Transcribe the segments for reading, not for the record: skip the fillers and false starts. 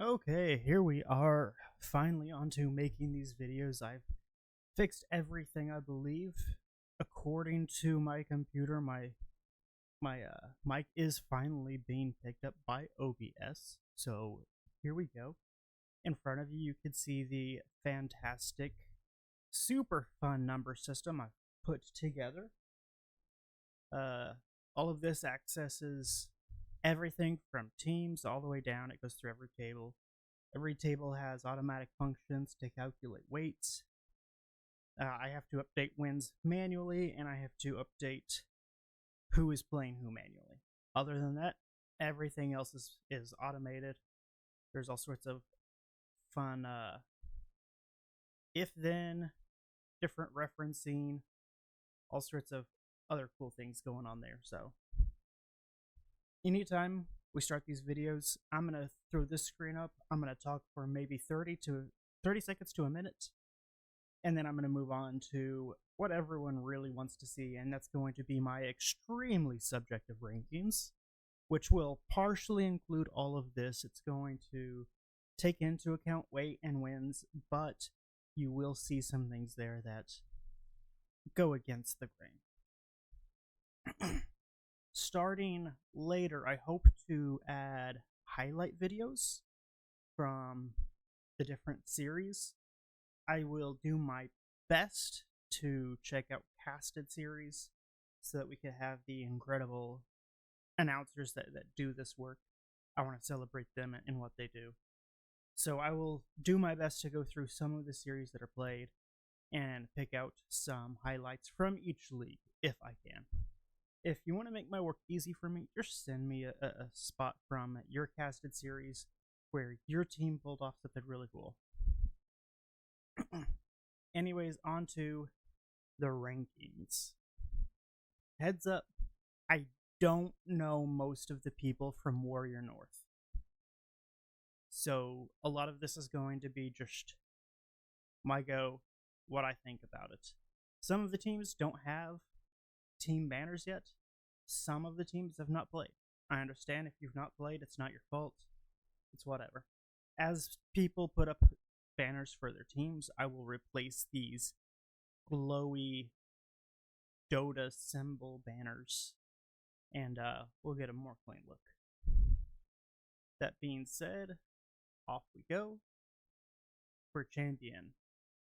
Okay, here we are, finally onto making these videos. I've fixed everything, I believe. According to my computer, my mic is finally being picked up by OBS. So here we go. In front of you, you can see the fantastic, super fun number system I've put together. All of this accesses everything from teams all the way down. It goes through every table. Every table has automatic functions to calculate weights. I have to update wins manually, and I have to update who is playing who manually. Other than that, everything else is automated. There's all sorts of fun if-then, different referencing, all sorts of other cool things going on there. So anytime we start these videos, I'm going to throw this screen up. I'm going to talk for maybe 30 seconds to a minute. And then I'm going to move on to what everyone really wants to see. And that's going to be my extremely subjective rankings, which will partially include all of this. It's going to take into account weight and wins, but you will see some things there that go against the grain. Starting later, I hope to add highlight videos from the different series. I will do my best to check out casted series so that we can have the incredible announcers that do this work. I want to celebrate them and what they do. So I will do my best to go through some of the series that are played and pick out some highlights from each league if I can. If you want to make my work easy for me, just send me a spot from your casted series where your team pulled off something really cool. Anyways, on to the rankings. Heads up, I don't know most of the people from Warrior North. So a lot of this is going to be just my go, what I think about it. Some of the teams don't have team banners yet. Some of the teams have not played. I understand if you've not played, it's not your fault. It's whatever. As people put up banners for their teams, I will replace these glowy Dota symbol banners, and we'll get a more clean look. That being said, off we go for champion.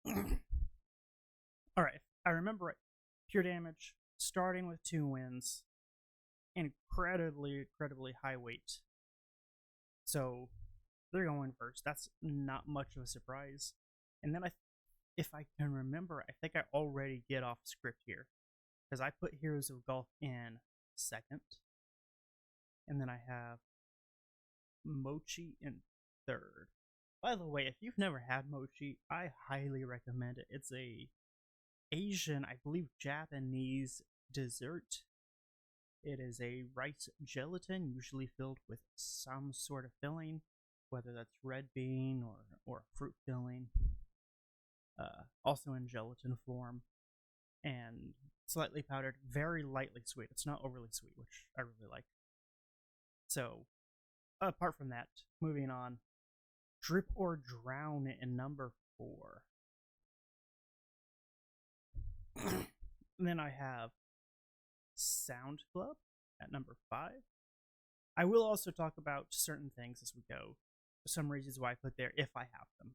Alright, if I remember right, pure damage, starting with 2 wins, incredibly high weight. So they're going first. That's not much of a surprise. And then if I can remember, I think I already get off script here, because I put Heroes of Golf in second, and then I have Mochi in third. By the way, if you've never had Mochi, I highly recommend it. It's a Asian, I believe Japanese dessert. It is a rice gelatin, usually filled with some sort of filling, whether that's red bean or fruit filling. Also in gelatin form, and slightly powdered, very lightly sweet. It's not overly sweet, which I really like. So, apart from that, moving on, Drip or Drown in number 4. Then I have Sound Club at number 5. I will also talk about certain things as we go, some reasons why I put there if I have them.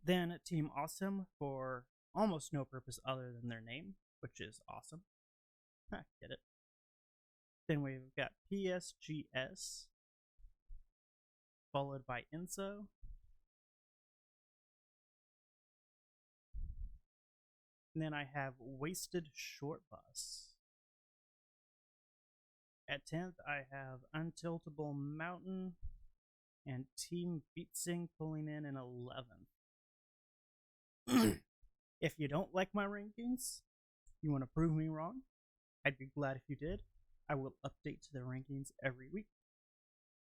Then Team Awesome for almost no purpose other than their name, which is awesome. Get it. Then we've got PSGS, followed by INSO. And then I have Wasted Short Bus. At 10th, I have Untiltable Mountain and Team Beatsing pulling in 11th. If you don't like my rankings, you want to prove me wrong, I'd be glad if you did. I will update the rankings every week.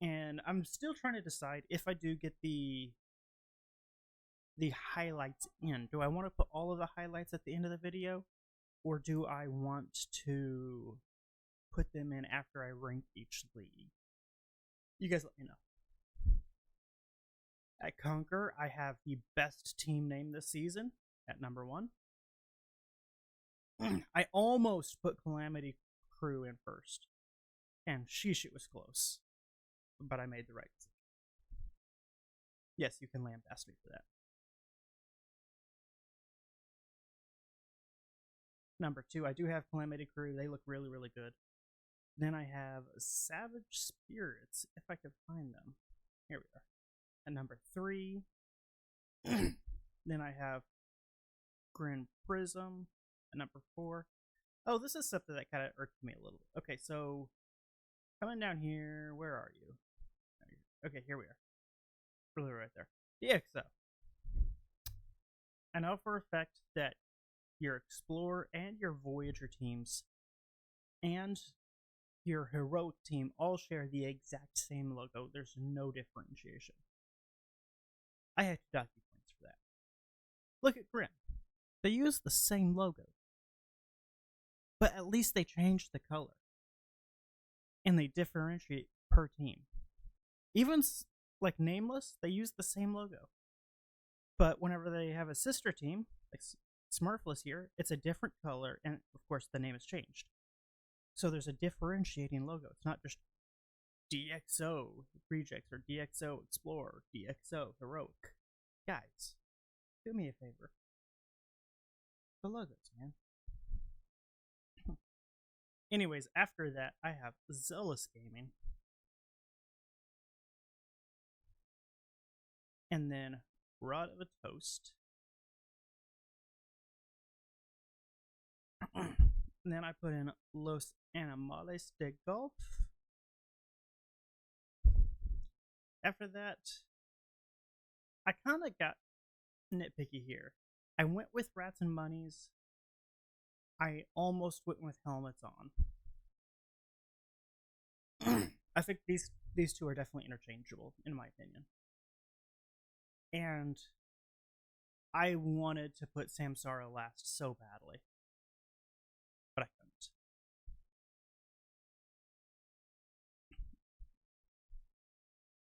And I'm still trying to decide if I do get the highlights in. Do I want to put all of the highlights at the end of the video, or do I want to put them in after I rank each league? You guys let me know. At Conquer, I have the best team name this season at number 1. I almost put Calamity Crew in first, and sheesh, it was close, but I made the right decision. Yes, you can lambaste me for that. Number 2, I do have Calamity Crew. They look really, really good. Then I have Savage Spirits, if I could find them. Here we are. At number 3. Then I have Grin Prism at number 4. Oh, this is something that kind of irked me a little bit. Okay, so coming down here, where are you? Okay, here we are. Really right there. DxO. I know for a fact that your Explorer and your Voyager teams and your Heroic team all share the exact same logo. There's no differentiation. I had to dock you points for that. Look at Grim. They use the same logo. But at least they changed the color. And they differentiate per team. Even like Nameless, they use the same logo. But whenever they have a sister team, like Smurfless here, it's a different color, and of course the name has changed. So there's a differentiating logo. It's not just DxO Rejects or DxO Explorer, DxO Heroic. Guys, do me a favor. The logos, man. Anyways, after that, I have Zealous Gaming. And then Rod of a Toast. And then I put in Los Animales de Golf. After that, I kind of got nitpicky here. I went with Rats and Bunnies. I almost went with Helmets On. I think these two are definitely interchangeable, in my opinion. And I wanted to put Samsara last so badly, but I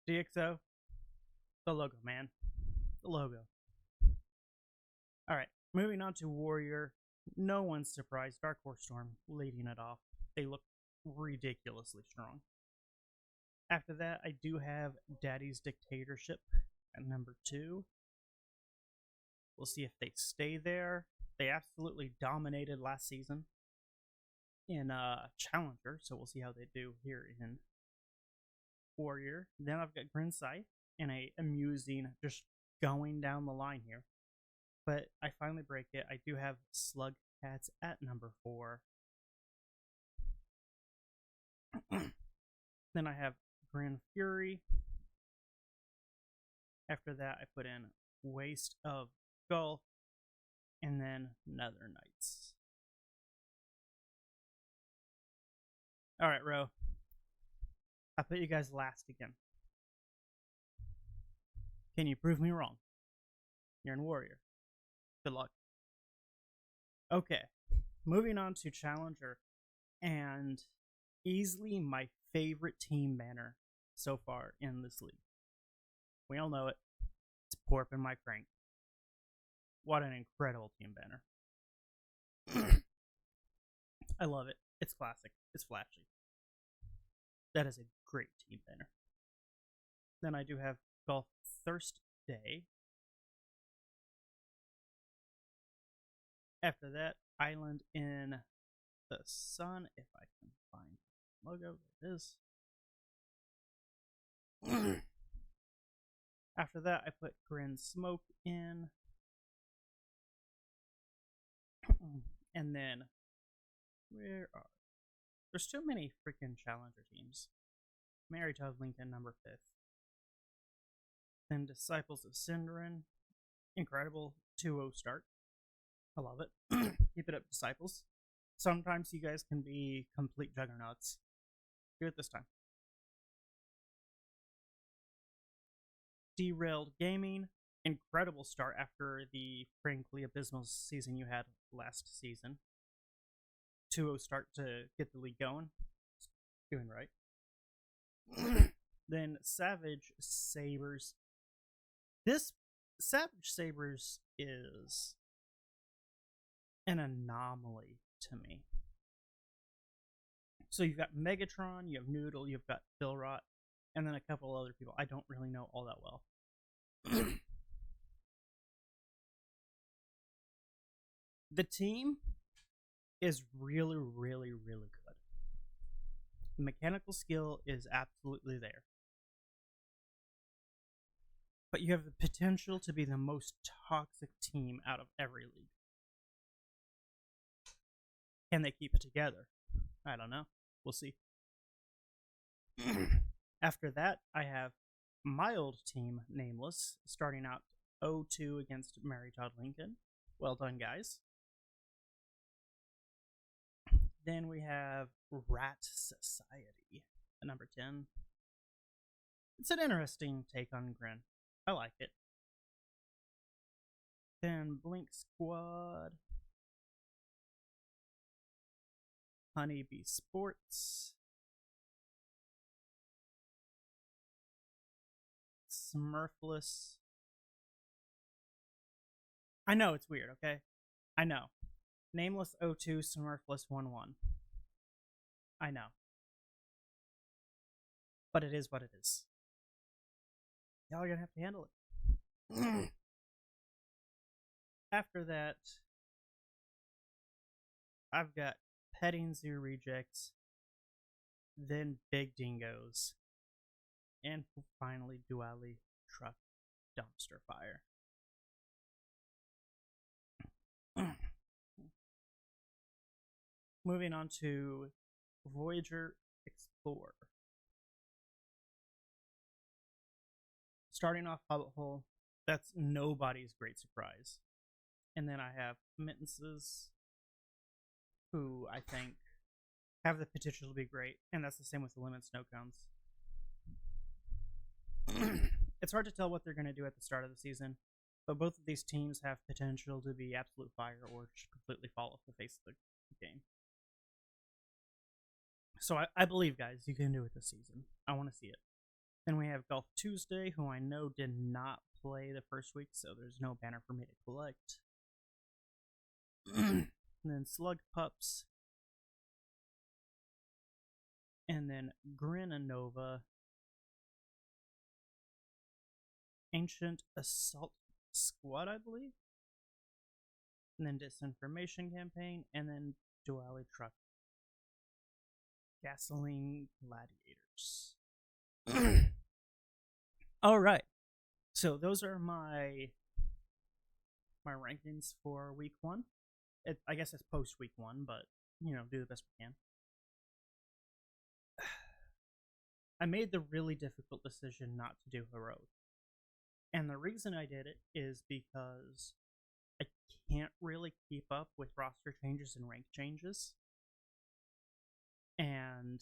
couldn't. DxO, the logo, man. The logo. Alright, moving on to Warrior. No one's surprised. Dark Horse Storm leading it off. They look ridiculously strong. After that, I do have Daddy's Dictatorship at number 2. We'll see if they stay there. They absolutely dominated last season in Challenger, so we'll see how they do here in Warrior. Then I've got Grin Scythe and a amusing, just going down the line here. But I finally break it. I do have Slug Cats at number 4. Then I have Grand Fury. After that, I put in Waste of Gulf, and then Nether Knights. Alright, Ro. I put you guys last again. Can you prove me wrong? You're in Warrior. Good luck. Okay, moving on to Challenger, and easily my favorite team banner so far in this league. We all know it. It's Porp and my Crank. What an incredible team banner. I love it. It's classic. It's flashy. That is a great team banner. Then I do have Golf Thirst Day. After that, Island in the Sun, if I can find the logo. There it is. After that, I put Grin Smoke in. And then, where are... There's too many freaking Challenger teams. Mary Todd Lincoln, number 5th. Then Disciples of Sindarin. Incredible 2-0 start. I love it. Keep it up, Disciples. Sometimes you guys can be complete juggernauts. Do it this time. Derailed Gaming. Incredible start after the frankly abysmal season you had last season. 2-0 start to get the league going. Doing right. Then Savage Sabers. This Savage Sabers is an anomaly to me. So you've got Megatron, you have Noodle, you've got Philrot, and then a couple other people I don't really know all that well. The team is really, really, really good. The mechanical skill is absolutely there. But you have the potential to be the most toxic team out of every league. Can they keep it together? I don't know. We'll see. After that, I have my old team, Nameless, starting out 0-2 against Mary Todd Lincoln. Well done, guys. Then we have Rat Society, number 10. It's an interesting take on Grin. I like it. Then Blink Squad, Honeybee Sports, Smurfless. I know it's weird, okay? I know. Nameless 0-2, Smurfless 1-1. I know. But it is what it is. Y'all are gonna have to handle it. After that, I've got Petting Zoo Rejects, then Big Dingoes, and finally Duali Truck Dumpster Fire. Moving on to Voyager Explorer. Starting off Hobbit Hole, that's nobody's great surprise. And then I have Mittenses, who I think have the potential to be great, and that's the same with the Lemon Snow Cones. It's hard to tell what they're going to do at the start of the season, but both of these teams have potential to be absolute fire or just completely fall off the face of the game. So I believe, guys, you can do it this season. I want to see it. Then we have Golf Tuesday, who I know did not play the first week, so there's no banner for me to collect. And then Slug Pups. And then Grinanova. Ancient Assault Squad, I believe. And then Disinformation Campaign. And then Duali Truck. Gasoline Gladiators. All right. So those are my rankings for week 1. I guess it's post week 1, but do the best we can. I made the really difficult decision not to do heroic. And the reason I did it is because I can't really keep up with roster changes and rank changes. And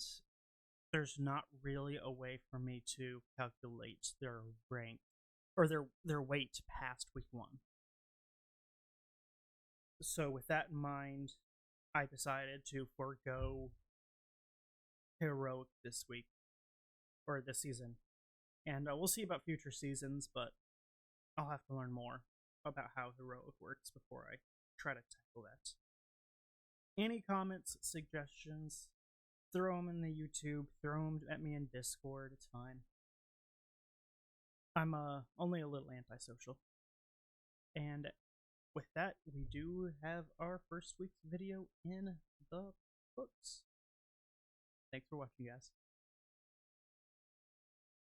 there's not really a way for me to calculate their rank or their weight past week 1. So with that in mind, I decided to forego heroic this week or this season. And we'll see about future seasons, but I'll have to learn more about how heroic works before I try to tackle that. Any comments, suggestions, throw them in the YouTube, throw them at me in Discord, it's fine. I'm only a little antisocial. And with that, we do have our first week's video in the books. Thanks for watching, guys.